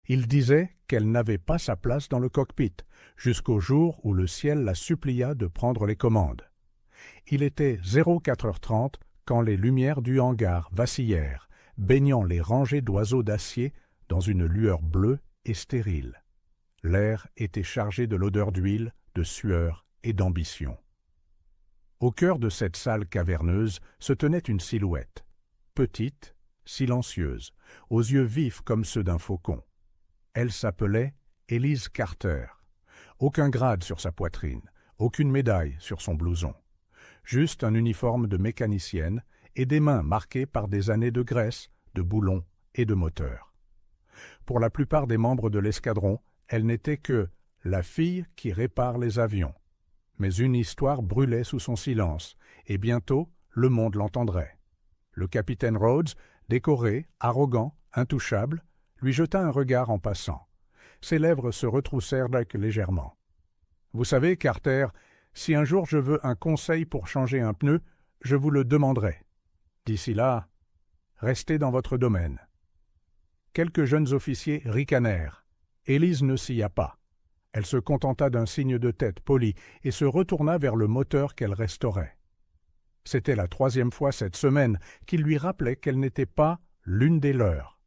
Il disait qu'elle n'avait pas sa place dans le cockpit, jusqu'au jour où le ciel la supplia de prendre les commandes. Il était 04h30 quand les lumières du hangar vacillèrent, baignant les rangées d'oiseaux d'acier dans une lueur bleue et stérile. L'air était chargé de l'odeur d'huile, de sueur et d'ambition. Au cœur de cette salle caverneuse se tenait une silhouette, petite, silencieuse, aux yeux vifs comme ceux d'un faucon. Elle s'appelait Elise Carter. Aucun grade sur sa poitrine, aucune médaille sur son blouson. Juste un uniforme de mécanicienne et des mains marquées par des années de graisse, de boulons et de moteurs. Pour la plupart des membres de l'escadron, elle n'était que la fille qui répare les avions. Mais une histoire brûlait sous son silence, et bientôt le monde l'entendrait. Le capitaine Rhodes, décoré, arrogant, intouchable, lui jeta un regard en passant. Ses lèvres se retroussèrent légèrement. « Vous savez, Carter, si un jour je veux un conseil pour changer un pneu, je vous le demanderai. D'ici là, restez dans votre domaine. » Quelques jeunes officiers ricanèrent. Élise ne s'ya pas. Elle se contenta d'un signe de tête poli et se retourna vers le moteur qu'elle restaurait. C'était la 3e fois cette semaine qu'il lui rappelait qu'elle n'était pas l'une des leurs.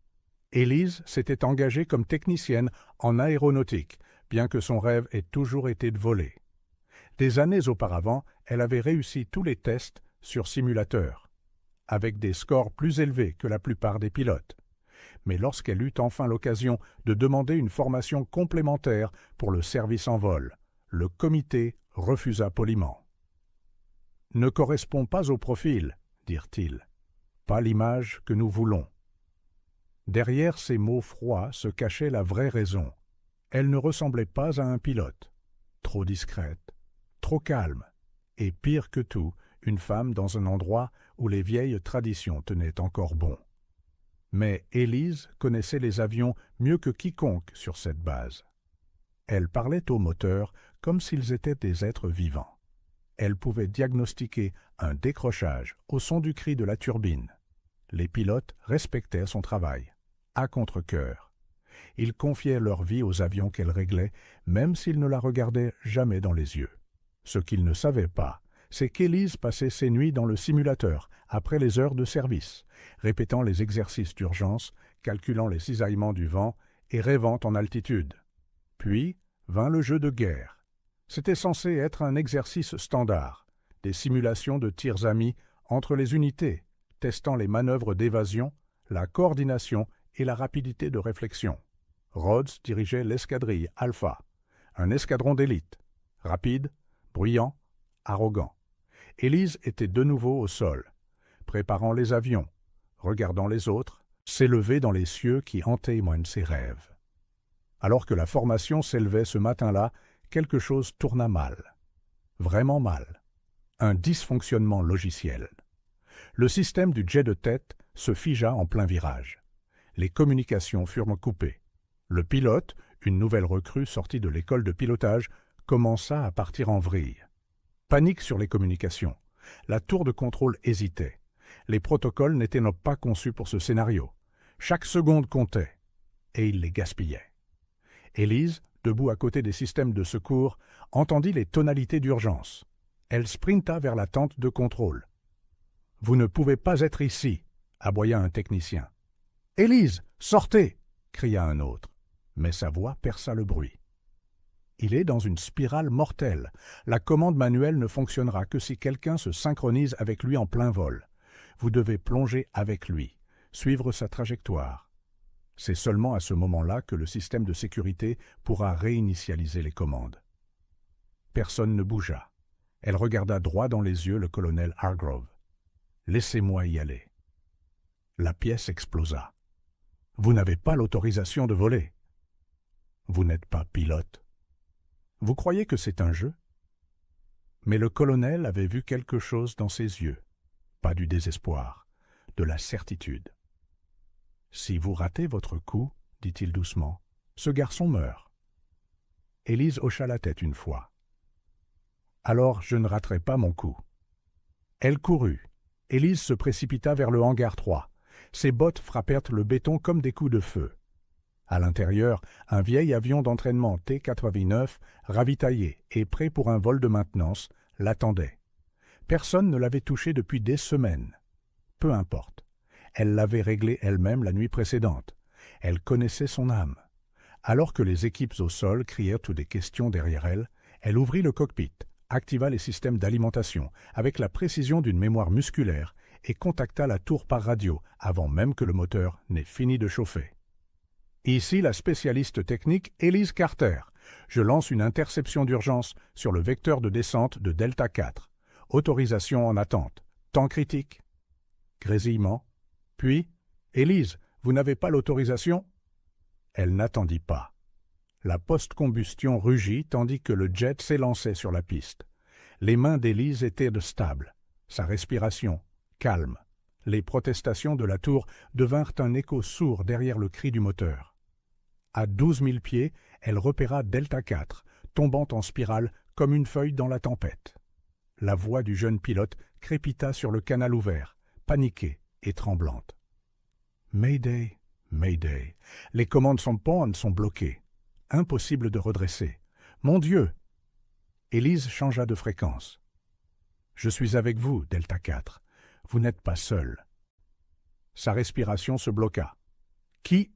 Élise s'était engagée comme technicienne en aéronautique, bien que son rêve ait toujours été de voler. Des années auparavant, elle avait réussi tous les tests sur simulateur, avec des scores plus élevés que la plupart des pilotes. Mais lorsqu'elle eut enfin l'occasion de demander une formation complémentaire pour le service en vol, le comité refusa poliment. « Ne correspond pas au profil, dirent-ils. Pas l'image que nous voulons. » Derrière ces mots froids se cachait la vraie raison. Elle ne ressemblait pas à un pilote. Trop discrète, trop calme, et pire que tout, une femme dans un endroit où les vieilles traditions tenaient encore bon. Mais Élise connaissait les avions mieux que quiconque sur cette base. Elle parlait aux moteurs comme s'ils étaient des êtres vivants. Elle pouvait diagnostiquer un décrochage au son du cri de la turbine. Les pilotes respectaient son travail, à contre-cœur. Ils confiaient leur vie aux avions qu'elle réglait, même s'ils ne la regardaient jamais dans les yeux. Ce qu'ils ne savaient pas, c'est qu'Élise passait ses nuits dans le simulateur, après les heures de service, répétant les exercices d'urgence, calculant les cisaillements du vent et rêvant en altitude. Puis vint le jeu de guerre. C'était censé être un exercice standard, des simulations de tirs amis entre les unités, testant les manœuvres d'évasion, la coordination et la rapidité de réflexion. Rhodes dirigeait l'escadrille Alpha, un escadron d'élite, rapide, bruyant, arrogant. Élise était de nouveau au sol, préparant les avions, regardant les autres, s'élever dans les cieux qui témoignent ses rêves. Alors que la formation s'élevait ce matin-là, quelque chose tourna mal. Vraiment mal. Un dysfonctionnement logiciel. Le système du jet de tête se figea en plein virage. Les communications furent coupées. Le pilote, une nouvelle recrue sortie de l'école de pilotage, commença à partir en vrille. Panique sur les communications. La tour de contrôle hésitait. Les protocoles n'étaient pas conçus pour ce scénario. Chaque seconde comptait, et il les gaspillait. Élise, debout à côté des systèmes de secours, entendit les tonalités d'urgence. Elle sprinta vers la tente de contrôle. « Vous ne pouvez pas être ici !» aboya un technicien. « Élise, sortez !» cria un autre, mais sa voix perça le bruit. Il est dans une spirale mortelle. La commande manuelle ne fonctionnera que si quelqu'un se synchronise avec lui en plein vol. Vous devez plonger avec lui, suivre sa trajectoire. C'est seulement à ce moment-là que le système de sécurité pourra réinitialiser les commandes. Personne ne bougea. Elle regarda droit dans les yeux le colonel Hargrove. « Laissez-moi y aller. » La pièce explosa. « Vous n'avez pas l'autorisation de voler. Vous n'êtes pas pilote. Vous croyez que c'est un jeu ?» Mais le colonel avait vu quelque chose dans ses yeux. Pas du désespoir, de la certitude. « Si vous ratez votre coup, dit-il doucement, ce garçon meurt. » Élise hocha la tête une fois. « Alors je ne raterai pas mon coup. » Elle courut. Élise se précipita vers le hangar 3. Ses bottes frappèrent le béton comme des coups de feu. À l'intérieur, un vieil avion d'entraînement T-89, ravitaillé et prêt pour un vol de maintenance, l'attendait. Personne ne l'avait touché depuis des semaines. Peu importe. Elle l'avait réglé elle-même la nuit précédente. Elle connaissait son âme. Alors que les équipes au sol crièrent toutes des questions derrière elle, elle ouvrit le cockpit, activa les systèmes d'alimentation avec la précision d'une mémoire musculaire et contacta la tour par radio avant même que le moteur n'ait fini de chauffer. Ici la spécialiste technique Elise Carter. Je lance une interception d'urgence sur le vecteur de descente de Delta 4. Autorisation en attente. Temps critique. Grésillement. Puis, Elise, vous n'avez pas l'autorisation? Elle n'attendit pas. La post-combustion rugit tandis que le jet s'élançait sur la piste. Les mains d'Élise étaient stables, sa respiration calme. Les protestations de la tour devinrent un écho sourd derrière le cri du moteur. À 12 000 pieds, elle repéra Delta 4, tombant en spirale comme une feuille dans la tempête. La voix du jeune pilote crépita sur le canal ouvert, paniquée et tremblante. « Mayday, Mayday, les commandes sont bloquées. Impossible de redresser. Mon Dieu !» Élise changea de fréquence. « Je suis avec vous, Delta 4. Vous n'êtes pas seul. » Sa respiration se bloqua. « Qui ?» ?»«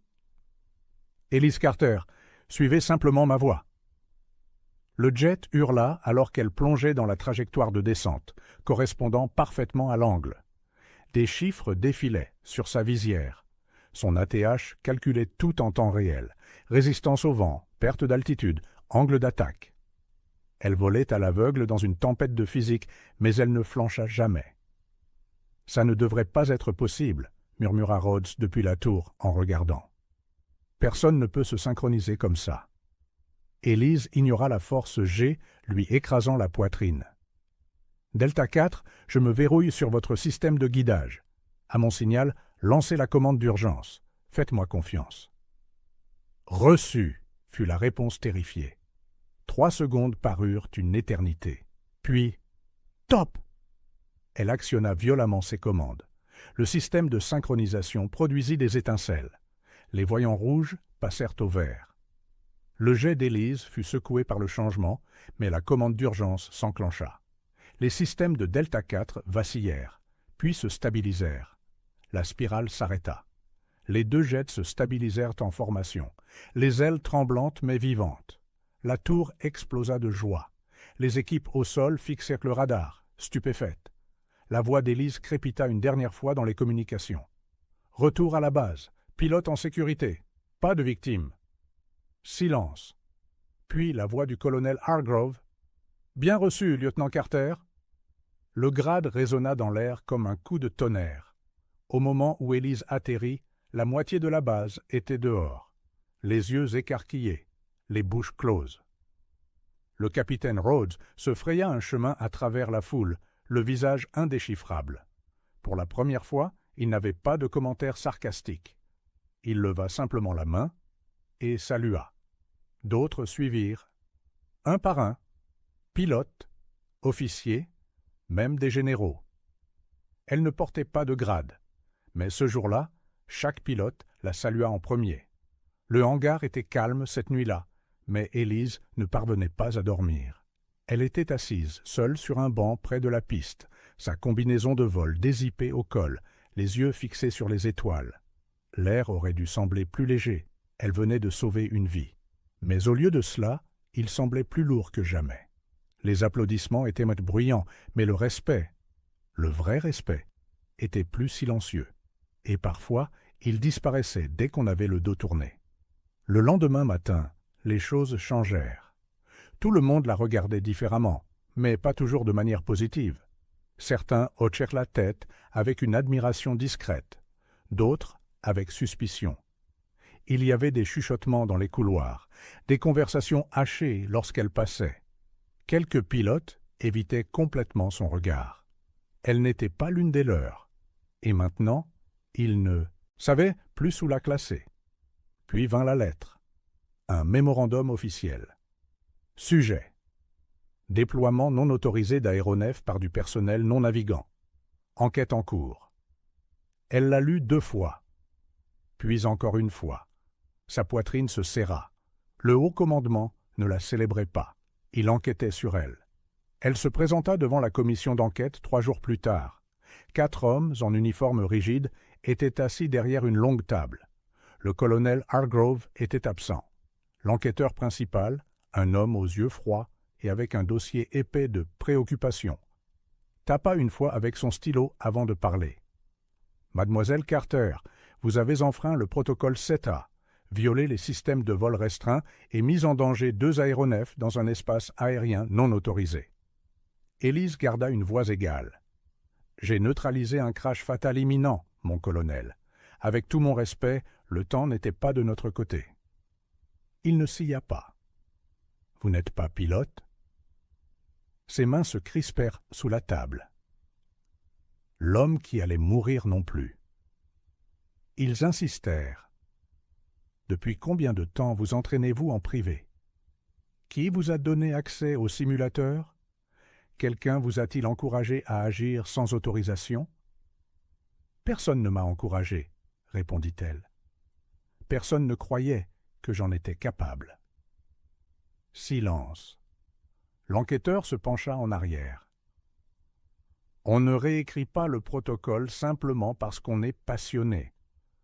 Élise Carter, suivez simplement ma voix. » Le jet hurla alors qu'elle plongeait dans la trajectoire de descente, correspondant parfaitement à l'angle. Des chiffres défilaient sur sa visière. Son ATH calculait tout en temps réel. Résistance au vent, perte d'altitude, angle d'attaque. Elle volait à l'aveugle dans une tempête de physique, mais elle ne flancha jamais. « Ça ne devrait pas être possible, » murmura Rhodes depuis la tour en regardant. « Personne ne peut se synchroniser comme ça. » Élise ignora la force G lui écrasant la poitrine. « Delta 4, je me verrouille sur votre système de guidage. À mon signal, lancez la commande d'urgence. Faites-moi confiance. » « Reçu !» fut la réponse terrifiée. 3 secondes parurent une éternité. Puis, « Top !» Elle actionna violemment ses commandes. Le système de synchronisation produisit des étincelles. Les voyants rouges passèrent au vert. Le jet d'Élise fut secoué par le changement, mais la commande d'urgence s'enclencha. Les systèmes de Delta 4 vacillèrent, puis se stabilisèrent. La spirale s'arrêta. Les 2 jets se stabilisèrent en formation, les ailes tremblantes mais vivantes. La tour explosa de joie. Les équipes au sol fixèrent le radar, stupéfaites. La voix d'Élise crépita une dernière fois dans les communications. « Retour à la base. Pilote en sécurité. Pas de victimes. » Silence. Puis la voix du colonel Hargrove. « Bien reçu, lieutenant Carter. » Le grade résonna dans l'air comme un coup de tonnerre. Au moment où Élise atterrit, la moitié de la base était dehors, les yeux écarquillés, les bouches closes. Le capitaine Rhodes se fraya un chemin à travers la foule, le visage indéchiffrable. Pour la première fois, il n'avait pas de commentaire sarcastique. Il leva simplement la main et salua. D'autres suivirent, un par un, pilotes, officiers, même des généraux. Elle ne portait pas de grade, mais ce jour-là, chaque pilote la salua en premier. Le hangar était calme cette nuit-là, mais Élise ne parvenait pas à dormir. Elle était assise, seule sur un banc près de la piste, sa combinaison de vol dézippée au col, les yeux fixés sur les étoiles. L'air aurait dû sembler plus léger, elle venait de sauver une vie. Mais au lieu de cela, il semblait plus lourd que jamais. Les applaudissements étaient bruyants, mais le respect, le vrai respect, était plus silencieux. Et parfois, il disparaissait dès qu'on avait le dos tourné. Le lendemain matin, les choses changèrent. Tout le monde la regardait différemment, mais pas toujours de manière positive. Certains hochèrent la tête avec une admiration discrète, d'autres avec suspicion. Il y avait des chuchotements dans les couloirs, des conversations hachées lorsqu'elle passait. Quelques pilotes évitaient complètement son regard. Elle n'était pas l'une des leurs. Et maintenant, ils ne savaient plus où la classer. Puis vint la lettre. Un mémorandum officiel. Sujet. Déploiement non autorisé d'aéronefs par du personnel non navigant. Enquête en cours. Elle l'a lu 2 fois. Puis encore une fois. Sa poitrine se serra. Le haut commandement ne la célébrait pas. Il enquêtait sur elle. Elle se présenta devant la commission d'enquête 3 jours plus tard. 4 hommes en uniforme rigide étaient assis derrière une longue table. Le colonel Hargrove était absent. L'enquêteur principal, un homme aux yeux froids et avec un dossier épais de préoccupations, tapa une fois avec son stylo avant de parler. « Mademoiselle Carter, vous avez enfreint le protocole 7A, violé les systèmes de vol restreint et mis en danger 2 aéronefs dans un espace aérien non autorisé. » Élise garda une voix égale. « J'ai neutralisé un crash fatal imminent, mon colonel. Avec tout mon respect, le temps n'était pas de notre côté. » Il ne s'y a pas. « Vous n'êtes pas pilote ?» Ses mains se crispèrent sous la table. L'homme qui allait mourir non plus. Ils insistèrent. « Depuis combien de temps vous entraînez-vous en privé? Qui vous a donné accès au simulateur? Quelqu'un vous a-t-il encouragé à agir sans autorisation? » « Personne ne m'a encouragé, » répondit-elle. « Personne ne croyait que j'en étais capable. » Silence. L'enquêteur se pencha en arrière. « On ne réécrit pas le protocole simplement parce qu'on est passionné.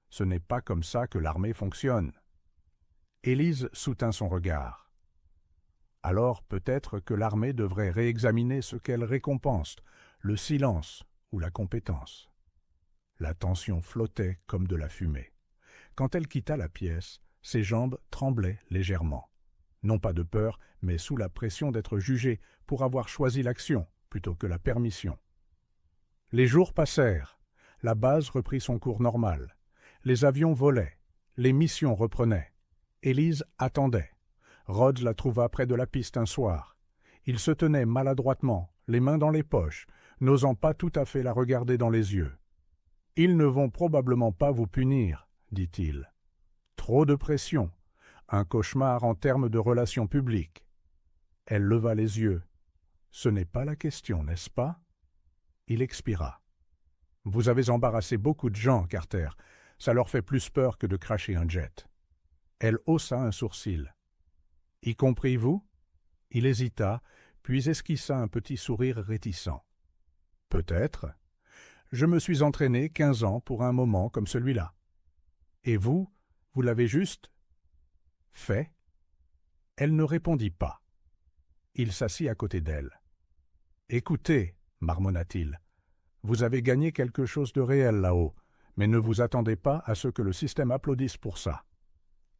Ce n'est pas comme ça que l'armée fonctionne. » Élise soutint son regard. « Alors peut-être que l'armée devrait réexaminer ce qu'elle récompense, le silence ou la compétence. » La tension flottait comme de la fumée. Quand elle quitta la pièce, ses jambes tremblaient légèrement. Non pas de peur, mais sous la pression d'être jugée pour avoir choisi l'action plutôt que la permission. Les jours passèrent. La base reprit son cours normal. Les avions volaient. Les missions reprenaient. Élise attendait. Rhodes la trouva près de la piste un soir. Il se tenait maladroitement, les mains dans les poches, n'osant pas tout à fait la regarder dans les yeux. « Ils ne vont probablement pas vous punir, » dit-il. « Trop de pression. Un cauchemar en termes de relations publiques. » Elle leva les yeux. « Ce n'est pas la question, n'est-ce pas ?» Il expira. « Vous avez embarrassé beaucoup de gens, Carter. Ça leur fait plus peur que de cracher un jet. » Elle haussa un sourcil. « Y compris vous ?» Il hésita, puis esquissa un petit sourire réticent. « Peut-être. Je me suis entraîné 15 ans pour un moment comme celui-là. Et vous, vous l'avez juste fait ?» Elle ne répondit pas. Il s'assit à côté d'elle. « Écoutez, » marmonna-t-il, « vous avez gagné quelque chose de réel là-haut, mais ne vous attendez pas à ce que le système applaudisse pour ça. »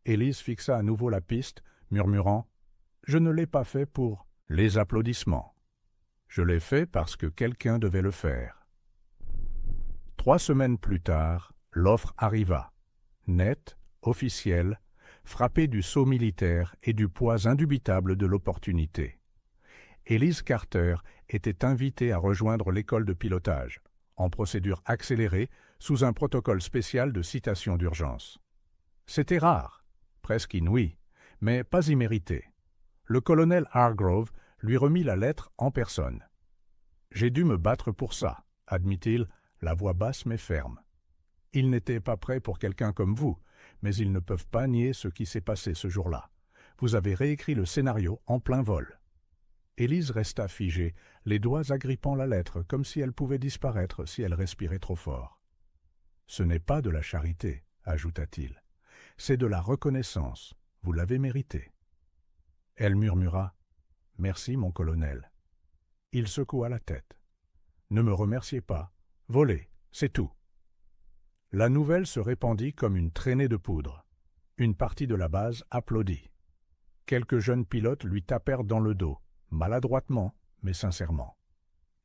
Élise fixa à nouveau la piste, murmurant « Je ne l'ai pas fait pour les applaudissements. Je l'ai fait parce que quelqu'un devait le faire. » 3 semaines plus tard, l'offre arriva. Nette, officielle, frappée du sceau militaire et du poids indubitable de l'opportunité. Élise Carter était invitée à rejoindre l'école de pilotage, en procédure accélérée, sous un protocole spécial de citation d'urgence. C'était rare, presque inouï, mais pas immérité. Le colonel Hargrove lui remit la lettre en personne. « J'ai dû me battre pour ça, » admit-il, la voix basse mais ferme. « Ils n'étaient pas prêts pour quelqu'un comme vous, mais ils ne peuvent pas nier ce qui s'est passé ce jour-là. Vous avez réécrit le scénario en plein vol. » Élise resta figée, les doigts agrippant la lettre comme si elle pouvait disparaître si elle respirait trop fort. « Ce n'est pas de la charité, » ajouta-t-il. « C'est de la reconnaissance. Vous l'avez mérité. » Elle murmura « Merci, mon colonel. » Il secoua la tête. « Ne me remerciez pas. Volez, c'est tout. » La nouvelle se répandit comme une traînée de poudre. Une partie de la base applaudit. Quelques jeunes pilotes lui tapèrent dans le dos, maladroitement, mais sincèrement.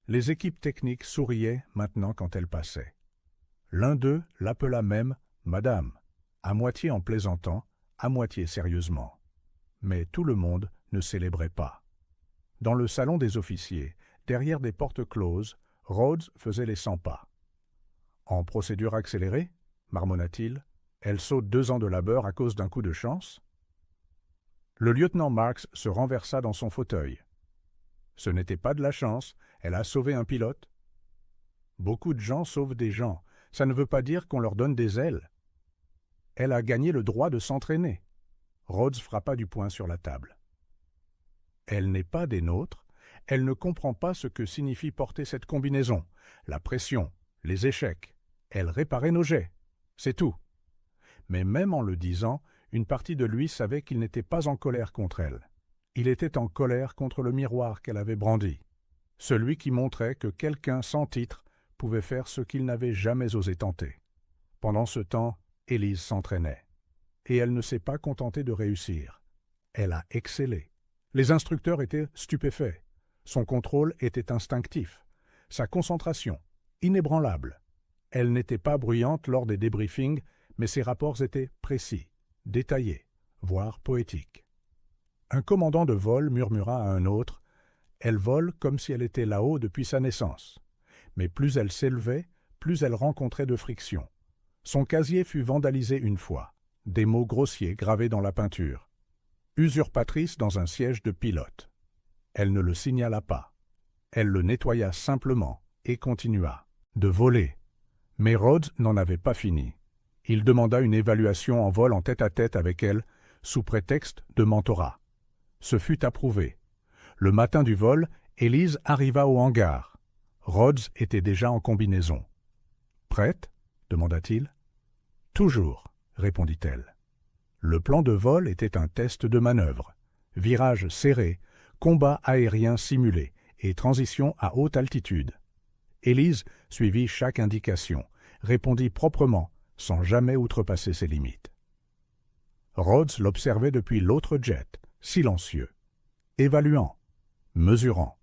Les équipes techniques souriaient maintenant quand elle passait. L'un d'eux l'appela même « Madame », à moitié en plaisantant, à moitié sérieusement. Mais tout le monde ne célébrait pas. Dans le salon des officiers, derrière des portes closes, Rhodes faisait les 100 pas. « En procédure accélérée ?» marmonna-t-il. « Elle saute 2 ans de labeur à cause d'un coup de chance ?» Le lieutenant Marks se renversa dans son fauteuil. « Ce n'était pas de la chance, elle a sauvé un pilote. »« Beaucoup de gens sauvent des gens, ça ne veut pas dire qu'on leur donne des ailes. » Elle a gagné le droit de s'entraîner. Rhodes frappa du poing sur la table. Elle n'est pas des nôtres. Elle ne comprend pas ce que signifie porter cette combinaison, la pression, les échecs. Elle réparait nos jets. C'est tout. Mais même en le disant, une partie de lui savait qu'il n'était pas en colère contre elle. Il était en colère contre le miroir qu'elle avait brandi, celui qui montrait que quelqu'un sans titre pouvait faire ce qu'il n'avait jamais osé tenter. Pendant ce temps, Élise s'entraînait. Et elle ne s'est pas contentée de réussir. Elle a excellé. Les instructeurs étaient stupéfaits. Son contrôle était instinctif. Sa concentration, inébranlable. Elle n'était pas bruyante lors des débriefings, mais ses rapports étaient précis, détaillés, voire poétiques. Un commandant de vol murmura à un autre « Elle vole comme si elle était là-haut depuis sa naissance. » Mais plus elle s'élevait, plus elle rencontrait de frictions. Son casier fut vandalisé une fois, des mots grossiers gravés dans la peinture. Usurpatrice dans un siège de pilote. Elle ne le signala pas. Elle le nettoya simplement et continua de voler. Mais Rhodes n'en avait pas fini. Il demanda une évaluation en vol en tête-à-tête avec elle, sous prétexte de mentorat. Ce fut approuvé. Le matin du vol, Élise arriva au hangar. Rhodes était déjà en combinaison. « Prête ?» demanda-t-il. « Toujours », répondit-elle. Le plan de vol était un test de manœuvre. Virage serré, combat aérien simulé et transition à haute altitude. Élise suivit chaque indication, répondit proprement, sans jamais outrepasser ses limites. Rhodes l'observait depuis l'autre jet, silencieux, évaluant, mesurant.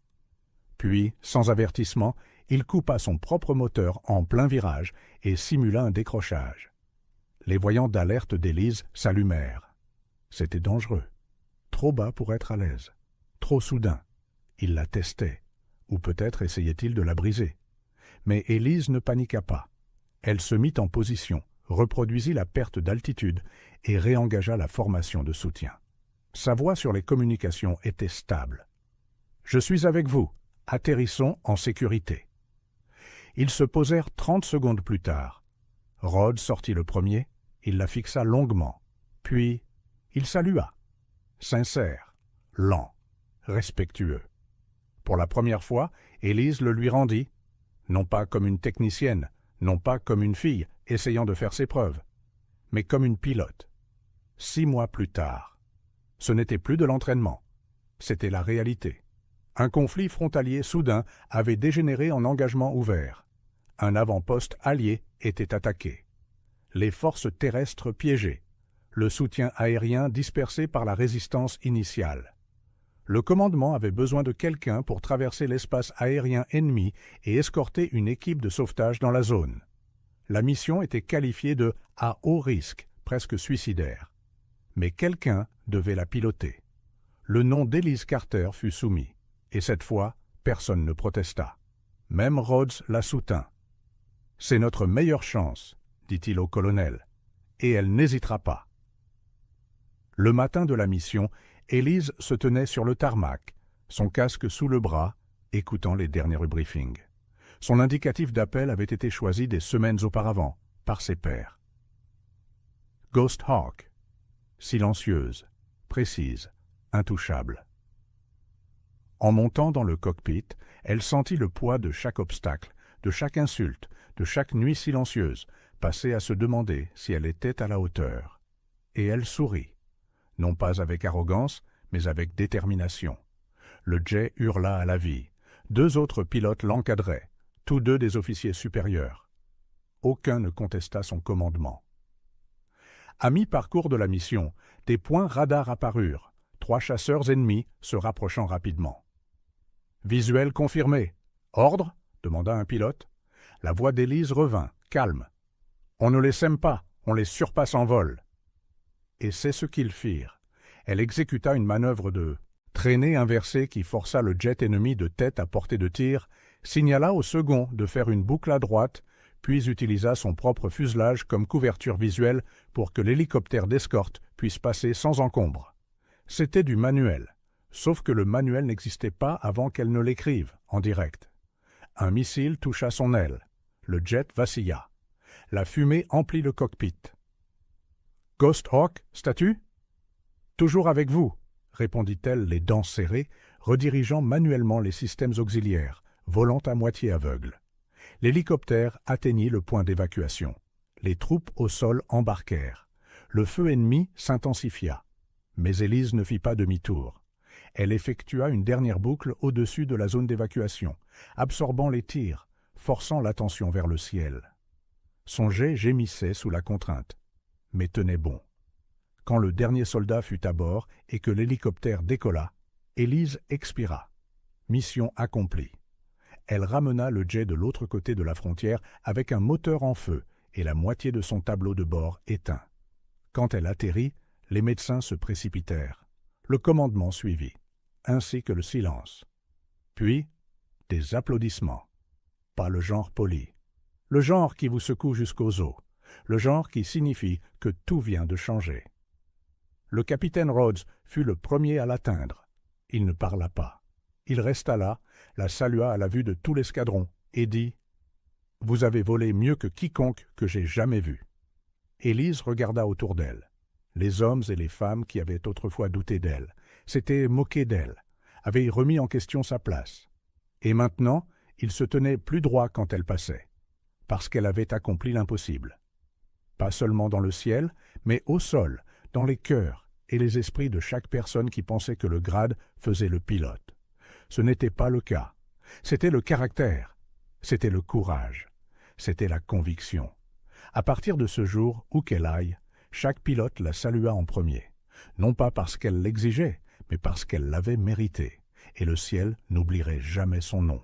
Puis, sans avertissement, il coupa son propre moteur en plein virage et simula un décrochage. Les voyants d'alerte d'Élise s'allumèrent. C'était dangereux. Trop bas pour être à l'aise. Trop soudain. Il la testait. Ou peut-être essayait-il de la briser. Mais Élise ne paniqua pas. Elle se mit en position, reproduisit la perte d'altitude et réengagea la formation de soutien. Sa voix sur les communications était stable. « Je suis avec vous. Atterrissons en sécurité. » Ils se posèrent 30 secondes plus tard. Rhodes sortit le premier, il la fixa longuement. Puis, il salua. Sincère, lent, respectueux. Pour la première fois, Élise le lui rendit, non pas comme une technicienne, non pas comme une fille essayant de faire ses preuves, mais comme une pilote. 6 mois plus tard. Ce n'était plus de l'entraînement, c'était la réalité. Un conflit frontalier soudain avait dégénéré en engagement ouvert. Un avant-poste allié était attaqué. Les forces terrestres piégées. Le soutien aérien dispersé par la résistance initiale. Le commandement avait besoin de quelqu'un pour traverser l'espace aérien ennemi et escorter une équipe de sauvetage dans la zone. La mission était qualifiée de « à haut risque », presque suicidaire. Mais quelqu'un devait la piloter. Le nom d'Élise Carter fut soumis. Et cette fois, personne ne protesta. Même Rhodes la soutint. « C'est notre meilleure chance », dit-il au colonel, « et elle n'hésitera pas. » Le matin de la mission, Élise se tenait sur le tarmac, son casque sous le bras, écoutant les derniers briefings. Son indicatif d'appel avait été choisi des semaines auparavant, par ses pairs. Ghost Hawk, silencieuse, précise, intouchable. En montant dans le cockpit, elle sentit le poids de chaque obstacle, de chaque insulte, de chaque nuit silencieuse, passer à se demander si elle était à la hauteur. Et elle sourit, non pas avec arrogance, mais avec détermination. Le jet hurla à la vie. 2 autres pilotes l'encadraient, tous 2 des officiers supérieurs. Aucun ne contesta son commandement. À mi-parcours de la mission, des points radars apparurent, 3 chasseurs ennemis se rapprochant rapidement. « Visuel confirmé. Ordre ?» demanda un pilote. La voix d'Élise revint, calme. « On ne les sème pas, on les surpasse en vol. » Et c'est ce qu'ils firent. Elle exécuta une manœuvre de traînée inversée qui força le jet ennemi de tête à portée de tir, signala au second de faire une boucle à droite, puis utilisa son propre fuselage comme couverture visuelle pour que l'hélicoptère d'escorte puisse passer sans encombre. C'était du manuel, sauf que le manuel n'existait pas avant qu'elle ne l'écrive, en direct. Un missile toucha son aile. Le jet vacilla. La fumée emplit le cockpit. Ghost Hawk, statue ? Toujours avec vous, répondit-elle, les dents serrées, redirigeant manuellement les systèmes auxiliaires, volant à moitié aveugle. L'hélicoptère atteignit le point d'évacuation. Les troupes au sol embarquèrent. Le feu ennemi s'intensifia. Mais Élise ne fit pas demi-tour. Elle effectua une dernière boucle au-dessus de la zone d'évacuation, absorbant les tirs, forçant l'attention vers le ciel. Son jet gémissait sous la contrainte, mais tenait bon. Quand le dernier soldat fut à bord et que l'hélicoptère décolla, Élise expira. Mission accomplie. Elle ramena le jet de l'autre côté de la frontière avec un moteur en feu et la moitié de son tableau de bord éteint. Quand elle atterrit, les médecins se précipitèrent. Le commandement suivit, ainsi que le silence. Puis, des applaudissements. Pas le genre poli. Le genre qui vous secoue jusqu'aux os. Le genre qui signifie que tout vient de changer. Le capitaine Rhodes fut le premier à l'atteindre. Il ne parla pas. Il resta là, la salua à la vue de tout l'escadron, et dit « Vous avez volé mieux que quiconque que j'ai jamais vu. » Élise regarda autour d'elle. Les hommes et les femmes qui avaient autrefois douté d'elle, s'étaient moqués d'elle, avaient remis en question sa place. Et maintenant, ils se tenaient plus droit quand elle passait, parce qu'elle avait accompli l'impossible. Pas seulement dans le ciel, mais au sol, dans les cœurs et les esprits de chaque personne qui pensait que le grade faisait le pilote. Ce n'était pas le cas. C'était le caractère, c'était le courage, c'était la conviction. À partir de ce jour, où qu'elle aille, chaque pilote la salua en premier, non pas parce qu'elle l'exigeait, mais parce qu'elle l'avait mérité, et le ciel n'oublierait jamais son nom.